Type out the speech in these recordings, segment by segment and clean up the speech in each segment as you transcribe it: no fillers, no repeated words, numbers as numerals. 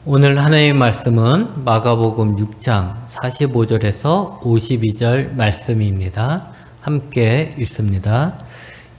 오늘 하나님의 말씀은 마가복음 6장 45절에서 52절 말씀입니다. 함께 읽습니다.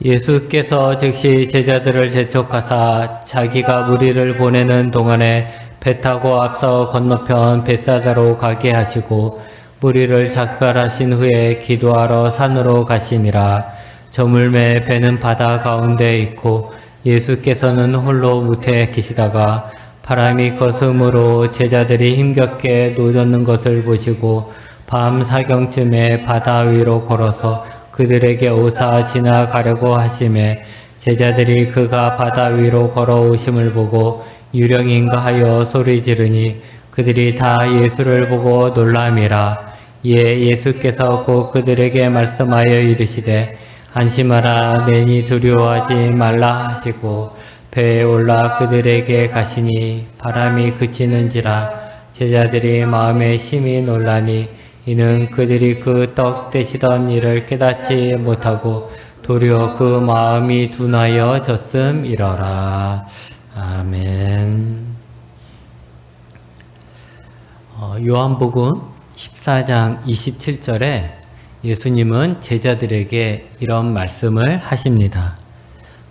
예수께서 즉시 제자들을 재촉하사 자기가 무리를 보내는 동안에 배 타고 앞서 건너편 벳사다로 가게 하시고 무리를 작별하신 후에 기도하러 산으로 가시니라. 저물매 배는 바다 가운데 있고 예수께서는 홀로 무태에 계시다가 바람이 거슴으로 제자들이 힘겹게 노젓는 것을 보시고 밤 사경쯤에 바다 위로 걸어서 그들에게 오사 지나가려고 하심에 제자들이 그가 바다 위로 걸어오심을 보고 유령인가 하여 소리 지르니 그들이 다 예수를 보고 놀람이라. 이에 예수께서 곧 그들에게 말씀하여 이르시되 안심하라, 내니 두려워하지 말라 하시고 배에 올라 그들에게 가시니 바람이 그치는지라. 제자들이 마음에 심히 놀라니 이는 그들이 그 떡 떼시던 일을 깨닫지 못하고 도리어 그 마음이 둔하여 졌음이러라. 아멘. 요한복음 14장 27절에 예수님은 제자들에게 이런 말씀을 하십니다.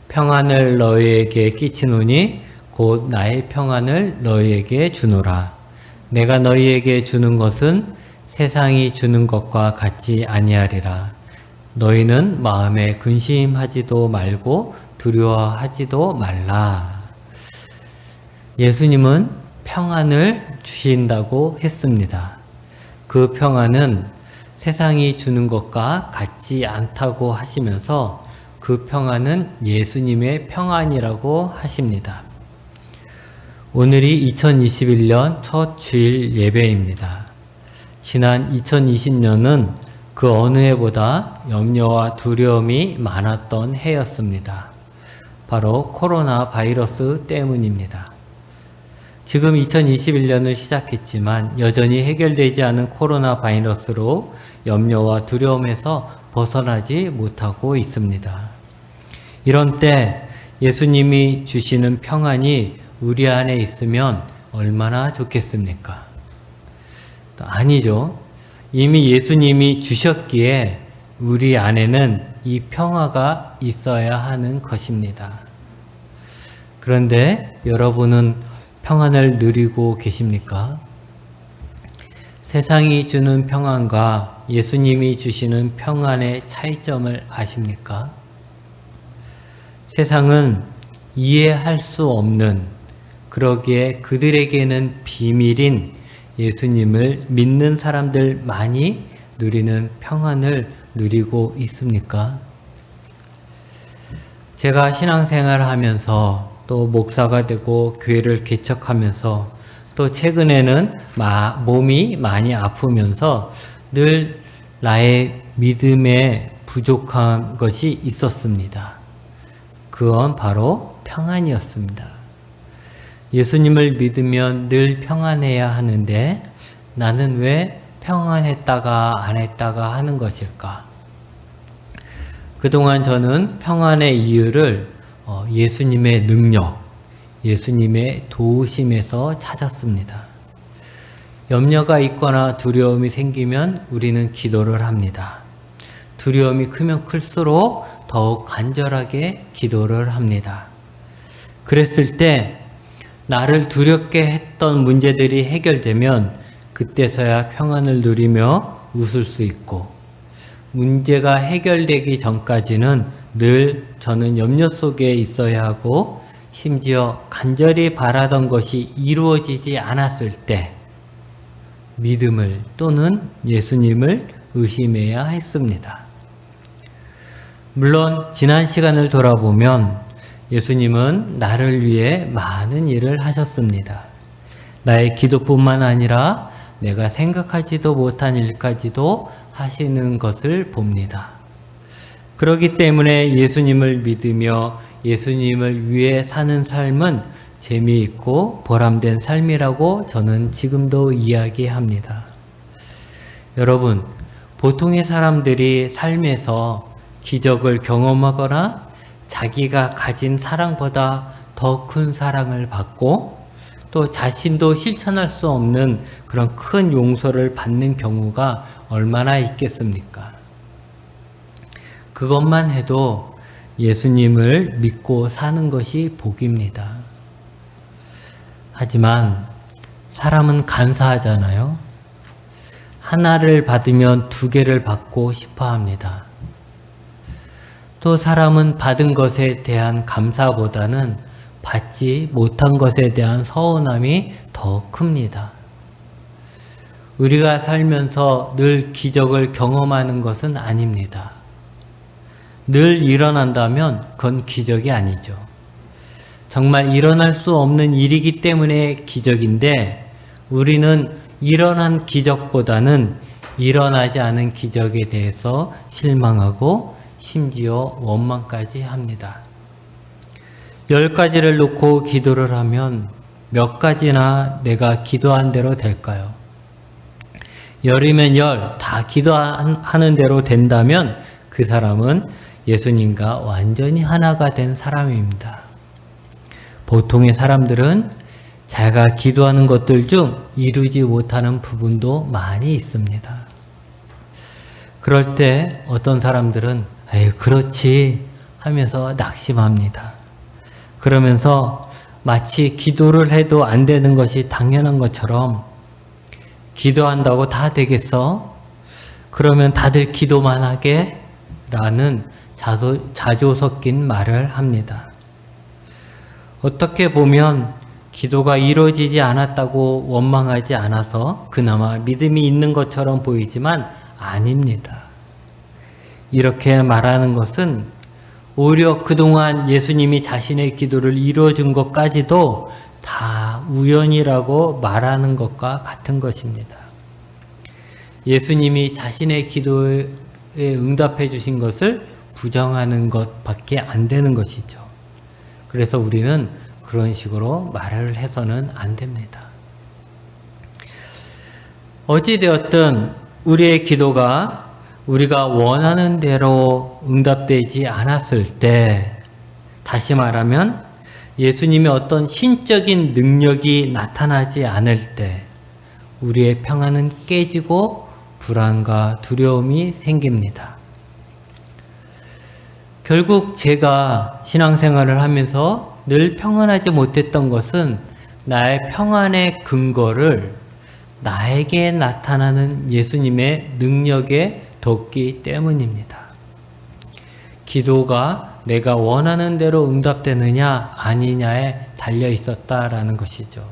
평안을 너희에게 끼치노니 곧 나의 평안을 너희에게 주노라. 내가 너희에게 주는 것은 세상이 주는 것과 같지 아니하리라. 너희는 마음에 근심하지도 말고 두려워하지도 말라. 예수님은 평안을 주신다고 했습니다. 그 평안은 세상이 주는 것과 같지 않다고 하시면서 그 평안은 예수님의 평안이라고 하십니다. 오늘이 2021년 첫 주일 예배입니다. 지난 2020년은 그 어느 해보다 염려와 두려움이 많았던 해였습니다. 바로 코로나 바이러스 때문입니다. 지금 2021년을 시작했지만 여전히 해결되지 않은 코로나 바이러스로 염려와 두려움에서 벗어나지 못하고 있습니다. 이런 때 예수님이 주시는 평안이 우리 안에 있으면 얼마나 좋겠습니까? 아니죠. 이미 예수님이 주셨기에 우리 안에는 이 평화가 있어야 하는 것입니다. 그런데 여러분은 평안을 누리고 계십니까? 세상이 주는 평안과 예수님이 주시는 평안의 차이점을 아십니까? 세상은 이해할 수 없는, 그러기에 그들에게는 비밀인 예수님을 믿는 사람들 많이 누리는 평안을 누리고 있습니까? 제가 신앙생활을 하면서 또 목사가 되고 교회를 개척하면서 또 최근에는 몸이 많이 아프면서 늘 나의 믿음에 부족한 것이 있었습니다. 그건 바로 평안이었습니다. 예수님을 믿으면 늘 평안해야 하는데 나는 왜 평안했다가 안 했다가 하는 것일까? 그동안 저는 평안의 이유를 예수님의 능력, 예수님의 도우심에서 찾았습니다. 염려가 있거나 두려움이 생기면 우리는 기도를 합니다. 두려움이 크면 클수록 더욱 간절하게 기도를 합니다. 그랬을 때 나를 두렵게 했던 문제들이 해결되면 그때서야 평안을 누리며 웃을 수 있고, 문제가 해결되기 전까지는 늘 저는 염려 속에 있어야 하고 심지어 간절히 바라던 것이 이루어지지 않았을 때 믿음을 또는 예수님을 의심해야 했습니다. 물론 지난 시간을 돌아보면 예수님은 나를 위해 많은 일을 하셨습니다. 나의 기도뿐만 아니라 내가 생각하지도 못한 일까지도 하시는 것을 봅니다. 그렇기 때문에 예수님을 믿으며 예수님을 위해 사는 삶은 재미있고 보람된 삶이라고 저는 지금도 이야기합니다. 여러분, 보통의 사람들이 삶에서 기적을 경험하거나 자기가 가진 사랑보다 더 큰 사랑을 받고 또 자신도 실천할 수 없는 그런 큰 용서를 받는 경우가 얼마나 있겠습니까? 그것만 해도 예수님을 믿고 사는 것이 복입니다. 하지만 사람은 간사하잖아요. 하나를 받으면 두 개를 받고 싶어 합니다. 또 사람은 받은 것에 대한 감사보다는 받지 못한 것에 대한 서운함이 더 큽니다. 우리가 살면서 늘 기적을 경험하는 것은 아닙니다. 늘 일어난다면 그건 기적이 아니죠. 정말 일어날 수 없는 일이기 때문에 기적인데 우리는 일어난 기적보다는 일어나지 않은 기적에 대해서 실망하고 심지어 원망까지 합니다. 10가지를 놓고 기도를 하면 몇 가지나 내가 기도한 대로 될까요? 10이면 10, 다 기도하는 대로 된다면 그 사람은 예수님과 완전히 하나가 된 사람입니다. 보통의 사람들은 자기가 기도하는 것들 중 이루지 못하는 부분도 많이 있습니다. 그럴 때 어떤 사람들은 에이 그렇지 하면서 낙심합니다. 그러면서 마치 기도를 해도 안 되는 것이 당연한 것처럼 기도한다고 다 되겠어? 그러면 다들 기도만 하게? 라는 자조 섞인 말을 합니다. 어떻게 보면 기도가 이루어지지 않았다고 원망하지 않아서 그나마 믿음이 있는 것처럼 보이지만 아닙니다. 이렇게 말하는 것은 오히려 그동안 예수님이 자신의 기도를 이루어준 것까지도 다 우연이라고 말하는 것과 같은 것입니다. 예수님이 자신의 기도에 응답해 주신 것을 부정하는 것밖에 안 되는 것이죠. 그래서 우리는 그런 식으로 말을 해서는 안 됩니다. 어찌되었든 우리의 기도가 우리가 원하는 대로 응답되지 않았을 때, 다시 말하면 예수님의 어떤 신적인 능력이 나타나지 않을 때 우리의 평안은 깨지고 불안과 두려움이 생깁니다. 결국 제가 신앙생활을 하면서 늘 평안하지 못했던 것은 나의 평안의 근거를 나에게 나타나는 예수님의 능력에 뒀기 때문입니다. 기도가 내가 원하는 대로 응답되느냐 아니냐에 달려 있었다라는 것이죠.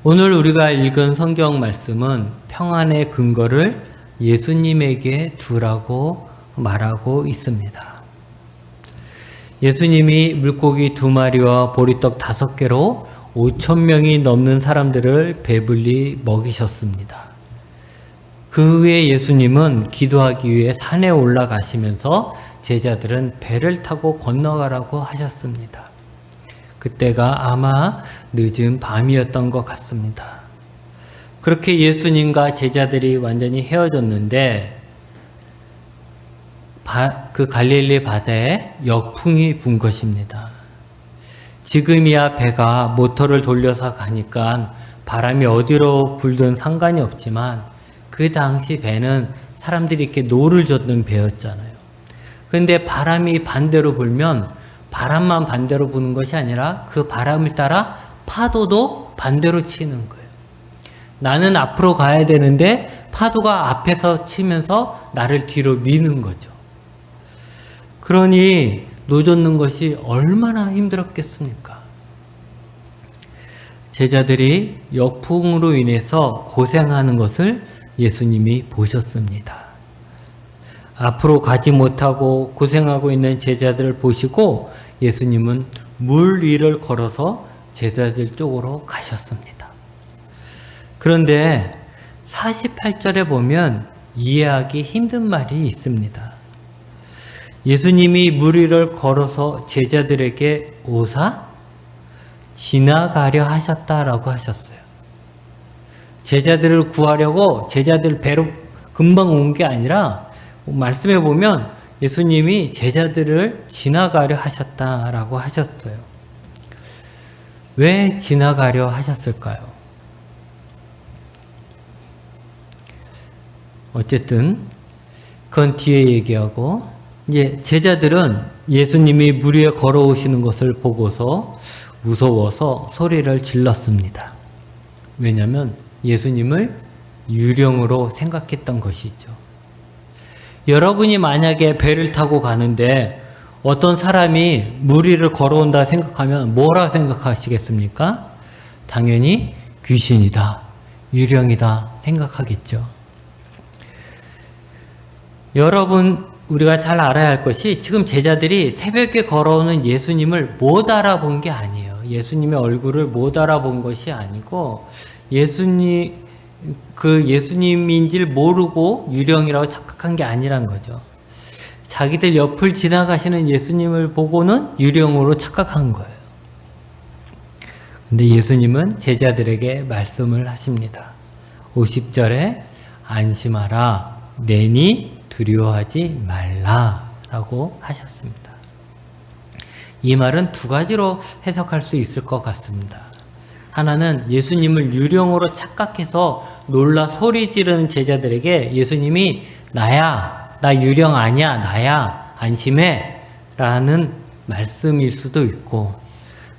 오늘 우리가 읽은 성경 말씀은 평안의 근거를 예수님에게 두라고 말하고 있습니다. 예수님이 물고기 2마리와 보리떡 5개로 5,000명이 넘는 사람들을 배불리 먹이셨습니다. 그 후에 예수님은 기도하기 위해 산에 올라가시면서 제자들은 배를 타고 건너가라고 하셨습니다. 그때가 아마 늦은 밤이었던 것 같습니다. 그렇게 예수님과 제자들이 완전히 헤어졌는데 그 갈릴리 바다에 역풍이 분 것입니다. 지금이야 배가 모터를 돌려서 가니까 바람이 어디로 불든 상관이 없지만 그 당시 배는 사람들이 이렇게 노를 젓는 배였잖아요. 그런데 바람이 반대로 불면 바람만 반대로 부는 것이 아니라 그 바람을 따라 파도도 반대로 치는 거예요. 나는 앞으로 가야 되는데 파도가 앞에서 치면서 나를 뒤로 미는 거죠. 그러니 노젓는 것이 얼마나 힘들었겠습니까? 제자들이 역풍으로 인해서 고생하는 것을 예수님이 보셨습니다. 앞으로 가지 못하고 고생하고 있는 제자들을 보시고 예수님은 물 위를 걸어서 제자들 쪽으로 가셨습니다. 그런데 48절에 보면 이해하기 힘든 말이 있습니다. 예수님이 물 위를 걸어서 제자들에게 오사 지나가려 하셨다라고 하셨어요. 제자들을 구하려고 제자들 배로 금방 온 게 아니라 말씀해 보면 예수님이 제자들을 지나가려 하셨다라고 하셨어요. 왜 지나가려 하셨을까요? 어쨌든 그건 뒤에 얘기하고, 이제 제자들은 예수님이 물 위에 걸어오시는 것을 보고서 무서워서 소리를 질렀습니다. 왜냐하면 예수님을 유령으로 생각했던 것이죠. 여러분이 만약에 배를 타고 가는데 어떤 사람이 물 위를 걸어온다 생각하면 뭐라 생각하시겠습니까? 당연히 귀신이다, 유령이다 생각하겠죠. 여러분, 우리가 잘 알아야 할 것이 지금 제자들이 새벽에 걸어오는 예수님을 못 알아본 게 아니에요. 예수님의 얼굴을 못 알아본 것이 아니고 예수님인지를 모르고 유령이라고 착각한 게 아니란 거죠. 자기들 옆을 지나가시는 예수님을 보고는 유령으로 착각한 거예요. 근데 예수님은 제자들에게 말씀을 하십니다. 50절에 안심하라, 내니 두려워하지 말라라고 하셨습니다. 이 말은 두 가지로 해석할 수 있을 것 같습니다. 하나는 예수님을 유령으로 착각해서 놀라 소리 지르는 제자들에게 예수님이 나야, 나 유령 아니야, 나야, 안심해 라는 말씀일 수도 있고,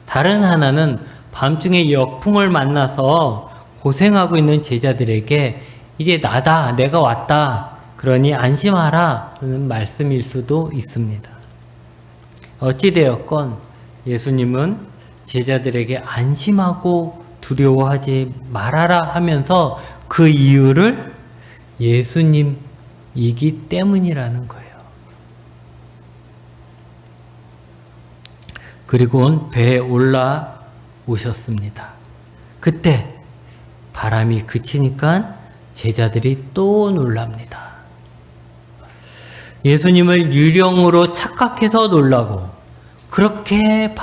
다른 하나는 밤중에 역풍을 만나서 고생하고 있는 제자들에게 이제 나다, 내가 왔다, 그러니 안심하라 라는 말씀일 수도 있습니다. 어찌되었건 예수님은 제자들에게 안심하고 두려워하지 말아라 하면서 그 이유를 예수님이기 때문이라는 거예요. 그리고 배에 올라오셨습니다. 그때 바람이 그치니까 제자들이 또 놀랍니다. 예수님을 유령으로 착각해서 놀라고, 그렇게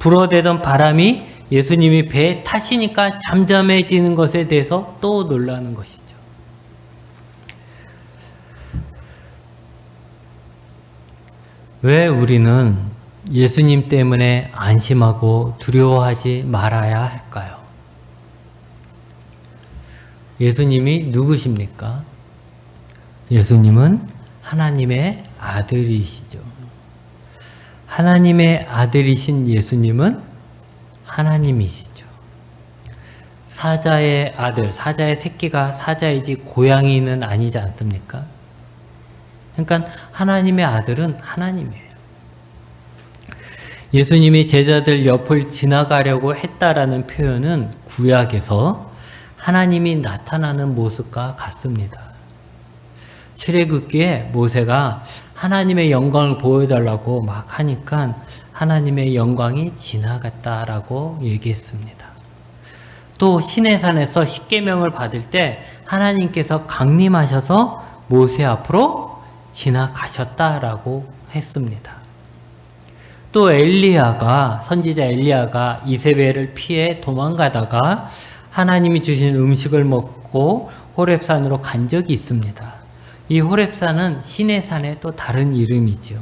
불어대던 바람이 예수님이 배에 타시니까 잠잠해지는 것에 대해서 또 놀라는 것이죠. 왜 우리는 예수님 때문에 안심하고 두려워하지 말아야 할까요? 예수님이 누구십니까? 예수님은 하나님의 아들이시죠. 하나님의 아들이신 예수님은 하나님이시죠. 사자의 아들, 사자의 새끼가 사자이지 고양이는 아니지 않습니까? 그러니까 하나님의 아들은 하나님이에요. 예수님이 제자들 옆을 지나가려고 했다라는 표현은 구약에서 하나님이 나타나는 모습과 같습니다. 출애굽기에 모세가 하나님의 영광을 보여달라고 막 하니까 하나님의 영광이 지나갔다라고 얘기했습니다. 또 시내산에서 십계명을 받을 때 하나님께서 강림하셔서 모세 앞으로 지나가셨다라고 했습니다. 또 선지자 엘리야가 이세벨을 피해 도망가다가 하나님이 주신 음식을 먹고 호렙산으로 간 적이 있습니다. 이 호렙산은 시내산의 또 다른 이름이죠.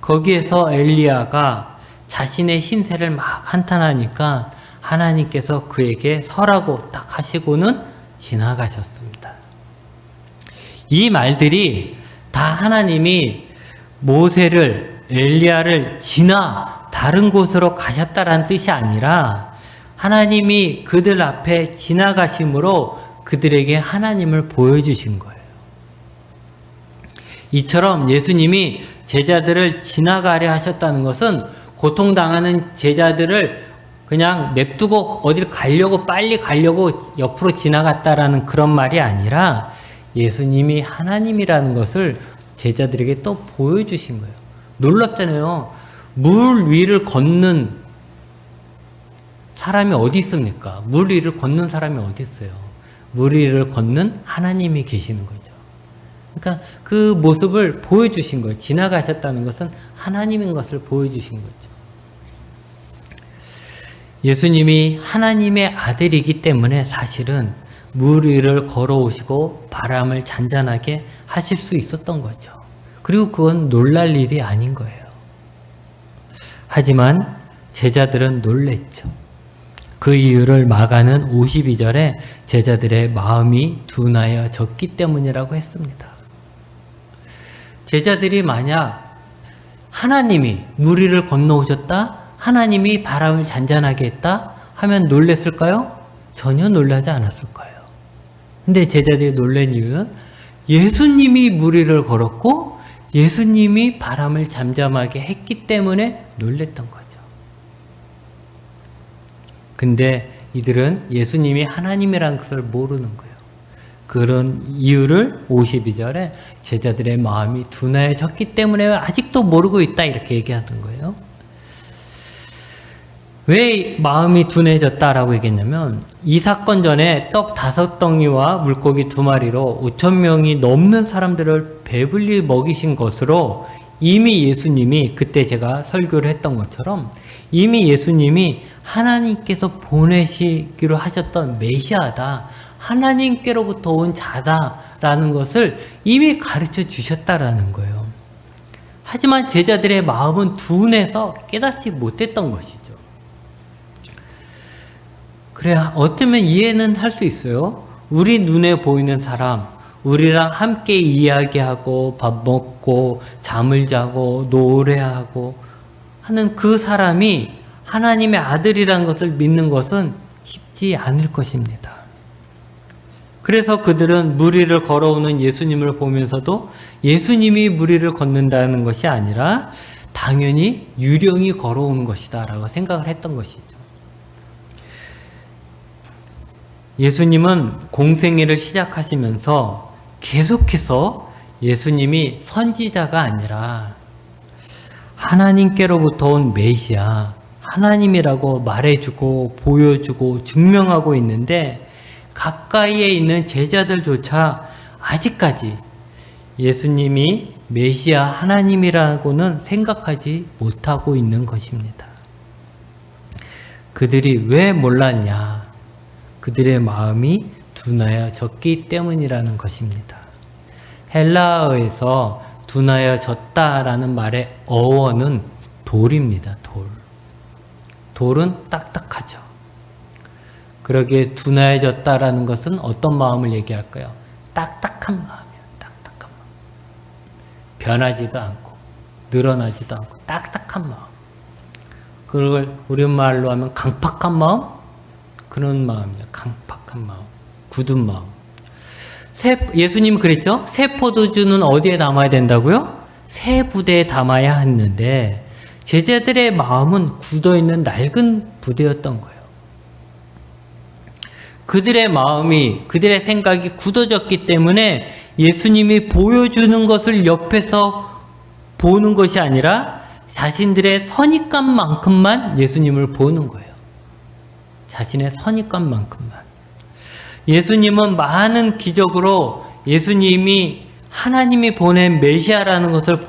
거기에서 엘리야가 자신의 신세를 막 한탄하니까 하나님께서 그에게 서라고 딱 하시고는 지나가셨습니다. 이 말들이 다 하나님이 모세를, 엘리야를 지나 다른 곳으로 가셨다라는 뜻이 아니라 하나님이 그들 앞에 지나가심으로 그들에게 하나님을 보여주신 거예요. 이처럼 예수님이 제자들을 지나가려 하셨다는 것은 고통당하는 제자들을 그냥 냅두고 어딜 빨리 가려고 옆으로 지나갔다라는 그런 말이 아니라 예수님이 하나님이라는 것을 제자들에게 또 보여주신 거예요. 놀랍잖아요. 물 위를 걷는 사람이 어디 있습니까? 물 위를 걷는 사람이 어디 있어요? 물 위를 걷는 하나님이 계시는 거죠. 그러니까 그 모습을 보여주신 거예요. 지나가셨다는 것은 하나님인 것을 보여주신 거죠. 예수님이 하나님의 아들이기 때문에 사실은 물 위를 걸어오시고 바람을 잔잔하게 하실 수 있었던 거죠. 그리고 그건 놀랄 일이 아닌 거예요. 하지만 제자들은 놀랬죠. 그 이유를 마가는 52절에 제자들의 마음이 둔하여졌기 때문이라고 했습니다. 제자들이 만약 하나님이 무리를 건너오셨다, 하나님이 바람을 잔잔하게 했다 하면 놀랬을까요? 전혀 놀라지 않았을 거예요. 근데 제자들이 놀란 이유는 예수님이 무리를 걸었고 예수님이 바람을 잠잠하게 했기 때문에 놀랬던 거죠. 근데 이들은 예수님이 하나님이라는 것을 모르는 거예요. 그런 이유를 52절에 제자들의 마음이 둔해졌기 때문에 아직도 모르고 있다 이렇게 얘기하는 거예요. 왜 마음이 둔해졌다라고 얘기했냐면 이 사건 전에 떡 5덩이와 물고기 2마리로 5,000명이 넘는 사람들을 배불리 먹이신 것으로 이미 예수님이 그때 제가 설교를 했던 것처럼 이미 예수님이 하나님께서 보내시기로 하셨던 메시아다, 하나님께로부터 온 자다라는 것을 이미 가르쳐 주셨다라는 거예요. 하지만 제자들의 마음은 둔해서 깨닫지 못했던 것이죠. 그래, 어쩌면 이해는 할 수 있어요. 우리 눈에 보이는 사람, 우리랑 함께 이야기하고 밥 먹고 잠을 자고 노래하고 하는 그 사람이 하나님의 아들이라는 것을 믿는 것은 쉽지 않을 것입니다. 그래서 그들은 무리를 걸어오는 예수님을 보면서도 예수님이 무리를 걷는다는 것이 아니라 당연히 유령이 걸어오는 것이다 라고 생각을 했던 것이죠. 예수님은 공생애를 시작하시면서 계속해서 예수님이 선지자가 아니라 하나님께로부터 온 메시아, 하나님이라고 말해주고 보여주고 증명하고 있는데 가까이에 있는 제자들조차 아직까지 예수님이 메시아 하나님이라고는 생각하지 못하고 있는 것입니다. 그들이 왜 몰랐냐? 그들의 마음이 둔하여졌기 때문이라는 것입니다. 헬라어에서 둔하여졌다라는 말의 어원은 돌입니다. 돌은 딱딱하죠. 그러기에 둔하여졌다라는 것은 어떤 마음을 얘기할까요? 딱딱한 마음이에요. 딱딱한 마음. 변하지도 않고 늘어나지도 않고 딱딱한 마음. 그걸 우리말로 하면 강팍한 마음? 그런 마음이에요. 강팍한 마음. 굳은 마음. 예수님 그랬죠? 새 포도주는 어디에 담아야 된다고요? 새 부대에 담아야 했는데 제자들의 마음은 굳어있는 낡은 부대였던 거예요. 그들의 마음이, 그들의 생각이 굳어졌기 때문에 예수님이 보여주는 것을 옆에서 보는 것이 아니라 자신들의 선입관만큼만 예수님을 보는 거예요. 자신의 선입관만큼만. 예수님은 많은 기적으로 예수님이 하나님이 보낸 메시아라는 것을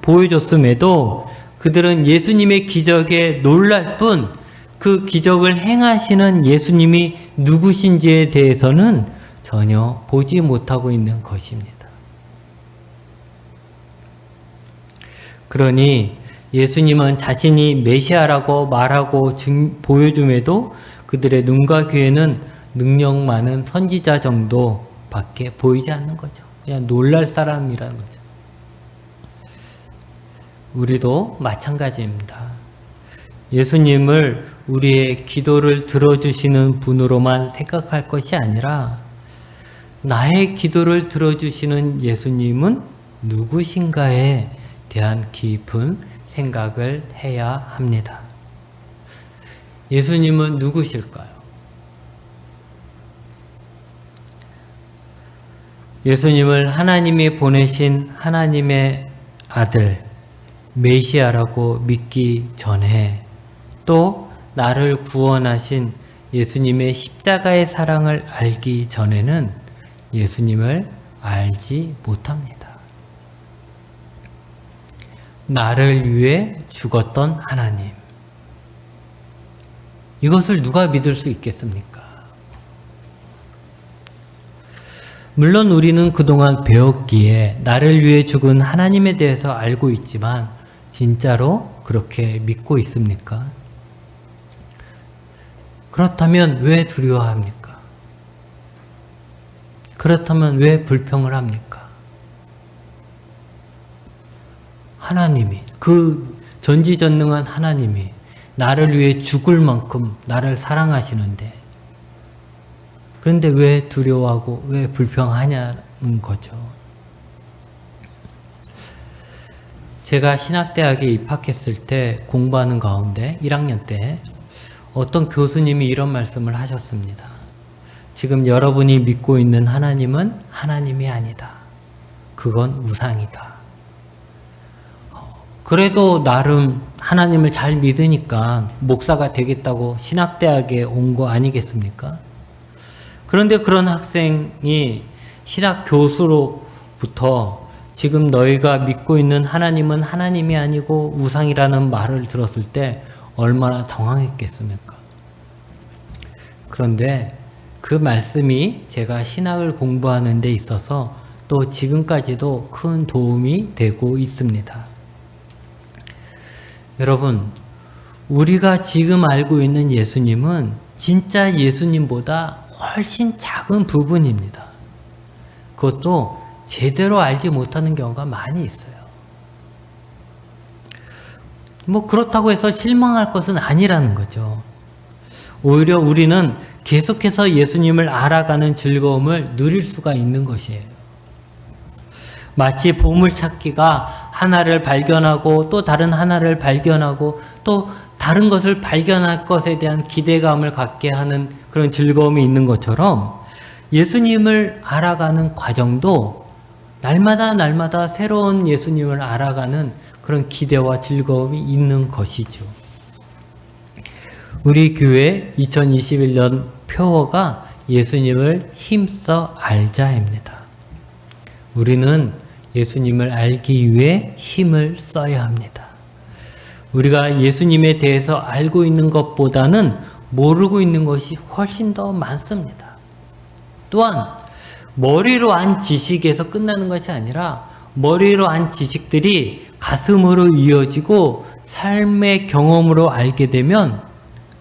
보여줬음에도 그들은 예수님의 기적에 놀랄 뿐 그 기적을 행하시는 예수님이 누구신지에 대해서는 전혀 보지 못하고 있는 것입니다. 그러니 예수님은 자신이 메시아라고 말하고 보여줌에도 그들의 눈과 귀에는 능력 많은 선지자 정도밖에 보이지 않는 거죠. 그냥 놀랄 사람이라는 거죠. 우리도 마찬가지입니다. 예수님을 우리의 기도를 들어주시는 분으로만 생각할 것이 아니라 나의 기도를 들어주시는 예수님은 누구신가에 대한 깊은 생각을 해야 합니다. 예수님은 누구실까요? 예수님을 하나님이 보내신 하나님의 아들 메시아라고 믿기 전에 또 나를 구원하신 예수님의 십자가의 사랑을 알기 전에는 예수님을 알지 못합니다. 나를 위해 죽었던 하나님. 이것을 누가 믿을 수 있겠습니까? 물론 우리는 그동안 배웠기에 나를 위해 죽은 하나님에 대해서 알고 있지만 진짜로 그렇게 믿고 있습니까? 그렇다면 왜 두려워합니까? 그렇다면 왜 불평을 합니까? 하나님이, 그 전지전능한 하나님이 나를 위해 죽을 만큼 나를 사랑하시는데, 그런데 왜 두려워하고 왜 불평하냐는 거죠. 제가 신학대학에 입학했을 때 공부하는 가운데 1학년 때 어떤 교수님이 이런 말씀을 하셨습니다. 지금 여러분이 믿고 있는 하나님은 하나님이 아니다. 그건 우상이다. 그래도 나름 하나님을 잘 믿으니까 목사가 되겠다고 신학대학에 온 거 아니겠습니까? 그런데 그런 학생이 신학 교수로부터 지금 너희가 믿고 있는 하나님은 하나님이 아니고 우상이라는 말을 들었을 때 얼마나 당황했겠습니까? 그런데 그 말씀이 제가 신학을 공부하는 데 있어서 또 지금까지도 큰 도움이 되고 있습니다. 여러분, 우리가 지금 알고 있는 예수님은 진짜 예수님보다 훨씬 작은 부분입니다. 그것도 제대로 알지 못하는 경우가 많이 있어요. 뭐 그렇다고 해서 실망할 것은 아니라는 거죠. 오히려 우리는 계속해서 예수님을 알아가는 즐거움을 누릴 수가 있는 것이에요. 마치 보물찾기가 하나를 발견하고 또 다른 하나를 발견하고 또 다른 것을 발견할 것에 대한 기대감을 갖게 하는 그런 즐거움이 있는 것처럼 예수님을 알아가는 과정도 날마다 새로운 예수님을 알아가는 그런 기대와 즐거움이 있는 것이죠. 우리 교회 2021년 표어가 예수님을 힘써 알자입니다. 우리는 예수님을 알기 위해 힘을 써야 합니다. 우리가 예수님에 대해서 알고 있는 것보다는 모르고 있는 것이 훨씬 더 많습니다. 또한 머리로 안 지식에서 끝나는 것이 아니라 머리로 안 지식들이 가슴으로 이어지고 삶의 경험으로 알게 되면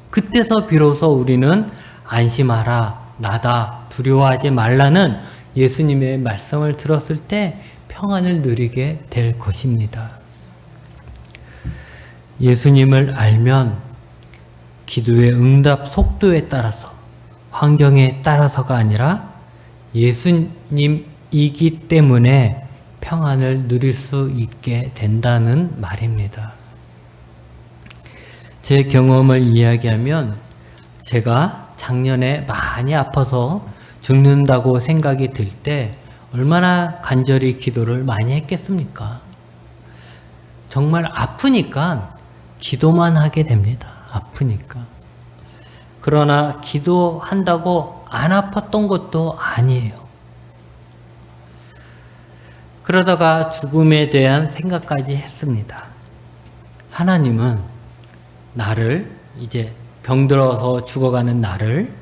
그때서 비로소 우리는 안심하라, 나다, 두려워하지 말라는 예수님의 말씀을 들었을 때 평안을 누리게 될 것입니다. 예수님을 알면 기도의 응답 속도에 따라서, 환경에 따라서가 아니라 예수님이기 때문에 평안을 누릴 수 있게 된다는 말입니다. 제 경험을 이야기하면 제가 작년에 많이 아파서 죽는다고 생각이 들 때 얼마나 간절히 기도를 많이 했겠습니까? 정말 아프니까 기도만 하게 됩니다. 아프니까. 그러나 기도한다고 안 아팠던 것도 아니에요. 그러다가 죽음에 대한 생각까지 했습니다. 하나님은 나를, 이제 병들어서 죽어가는 나를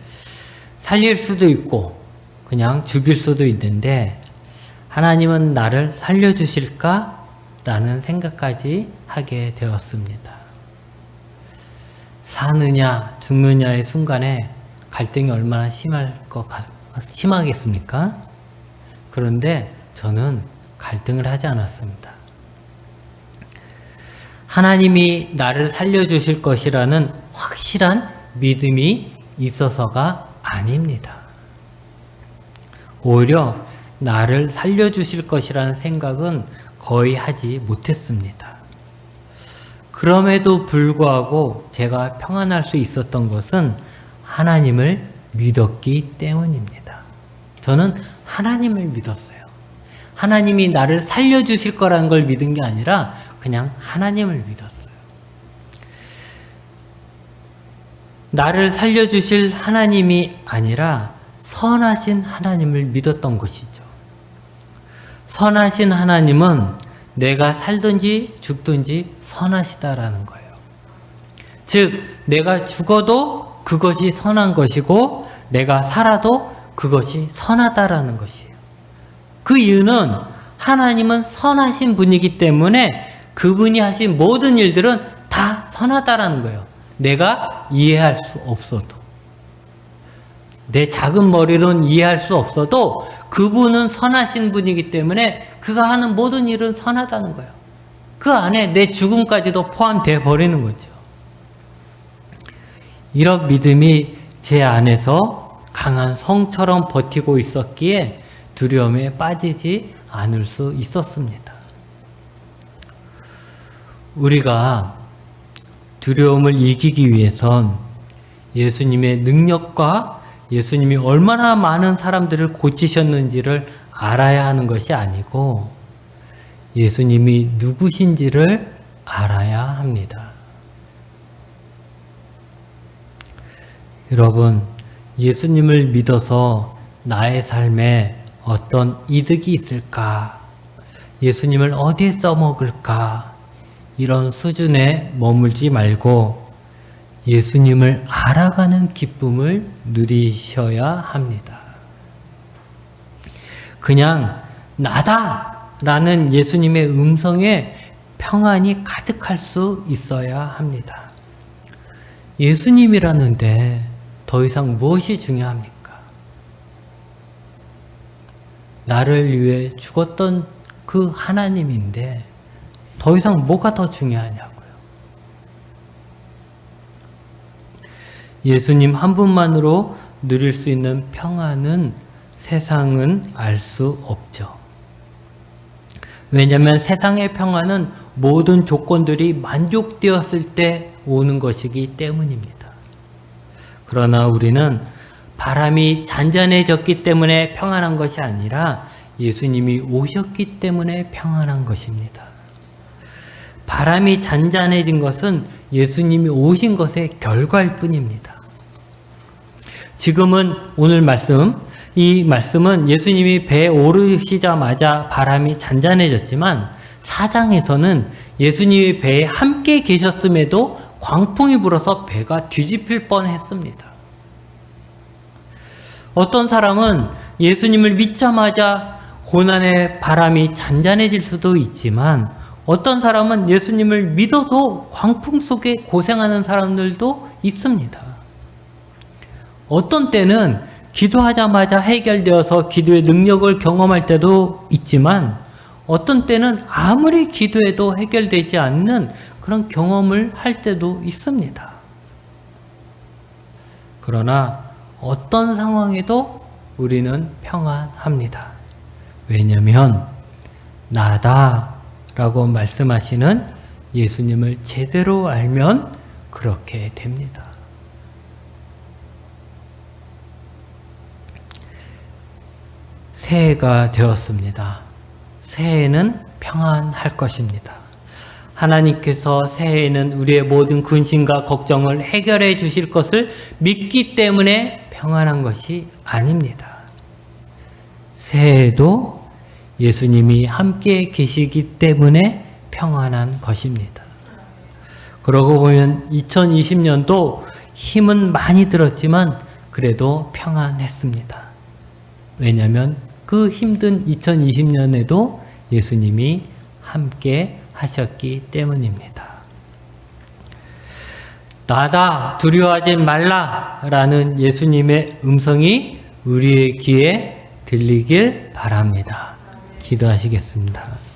살릴 수도 있고 그냥 죽일 수도 있는데 하나님은 나를 살려주실까? 라는 생각까지 하게 되었습니다. 사느냐 죽느냐의 순간에 갈등이 얼마나 심하겠습니까? 그런데 저는 갈등을 하지 않았습니다. 하나님이 나를 살려주실 것이라는 확실한 믿음이 있어서가 아닙니다. 오히려 나를 살려주실 것이라는 생각은 거의 하지 못했습니다. 그럼에도 불구하고 제가 평안할 수 있었던 것은 하나님을 믿었기 때문입니다. 저는 하나님을 믿었어요. 하나님이 나를 살려주실 거라는 걸 믿은 게 아니라 그냥 하나님을 믿었어요. 나를 살려주실 하나님이 아니라 선하신 하나님을 믿었던 것이죠. 선하신 하나님은 내가 살든지 죽든지 선하시다라는 거예요. 즉 내가 죽어도 그것이 선한 것이고 내가 살아도 그것이 선하다라는 것이에요. 그 이유는 하나님은 선하신 분이기 때문에 그분이 하신 모든 일들은 다 선하다라는 거예요. 내가 이해할 수 없어도. 내 작은 머리로는 이해할 수 없어도 그분은 선하신 분이기 때문에 그가 하는 모든 일은 선하다는 거예요. 그 안에 내 죽음까지도 포함되어 버리는 거죠. 이런 믿음이 제 안에서 강한 성처럼 버티고 있었기에 두려움에 빠지지 않을 수 있었습니다. 우리가 두려움을 이기기 위해선 예수님의 능력과 예수님이 얼마나 많은 사람들을 고치셨는지를 알아야 하는 것이 아니고 예수님이 누구신지를 알아야 합니다. 여러분, 예수님을 믿어서 나의 삶에 어떤 이득이 있을까? 예수님을 어디에 써먹을까? 이런 수준에 머물지 말고 예수님을 알아가는 기쁨을 누리셔야 합니다. 그냥 나다! 라는 예수님의 음성에 평안이 가득할 수 있어야 합니다. 예수님이라는데 더 이상 무엇이 중요합니까? 나를 위해 죽었던 그 하나님인데 더 이상 뭐가 더 중요하냐고요. 예수님 한 분만으로 누릴 수 있는 평안은 세상은 알 수 없죠. 왜냐하면 세상의 평안은 모든 조건들이 만족되었을 때 오는 것이기 때문입니다. 그러나 우리는 바람이 잔잔해졌기 때문에 평안한 것이 아니라 예수님이 오셨기 때문에 평안한 것입니다. 바람이 잔잔해진 것은 예수님이 오신 것의 결과일 뿐입니다. 지금은 오늘 이 말씀은 예수님이 배에 오르시자마자 바람이 잔잔해졌지만 4장에서는 예수님이 배에 함께 계셨음에도 광풍이 불어서 배가 뒤집힐 뻔했습니다. 어떤 사람은 예수님을 믿자마자 고난의 바람이 잔잔해질 수도 있지만 어떤 사람은 예수님을 믿어도 광풍 속에 고생하는 사람들도 있습니다. 어떤 때는 기도하자마자 해결되어서 기도의 능력을 경험할 때도 있지만 어떤 때는 아무리 기도해도 해결되지 않는 그런 경험을 할 때도 있습니다. 그러나 어떤 상황에도 우리는 평안합니다. 왜냐하면 나다 라고 말씀하시는 예수님을 제대로 알면 그렇게 됩니다. 새해가 되었습니다. 새해는 평안할 것입니다. 하나님께서 새해에는 우리의 모든 근심과 걱정을 해결해 주실 것을 믿기 때문에 평안한 것이 아닙니다. 새해에도 예수님이 함께 계시기 때문에 평안한 것입니다. 그러고 보면 2020년도 힘은 많이 들었지만 그래도 평안했습니다. 왜냐하면 그 힘든 2020년에도 예수님이 함께 하셨기 때문입니다. 나다, 두려워하지 말라 라는 예수님의 음성이 우리의 귀에 들리길 바랍니다. 기도하시겠습니다.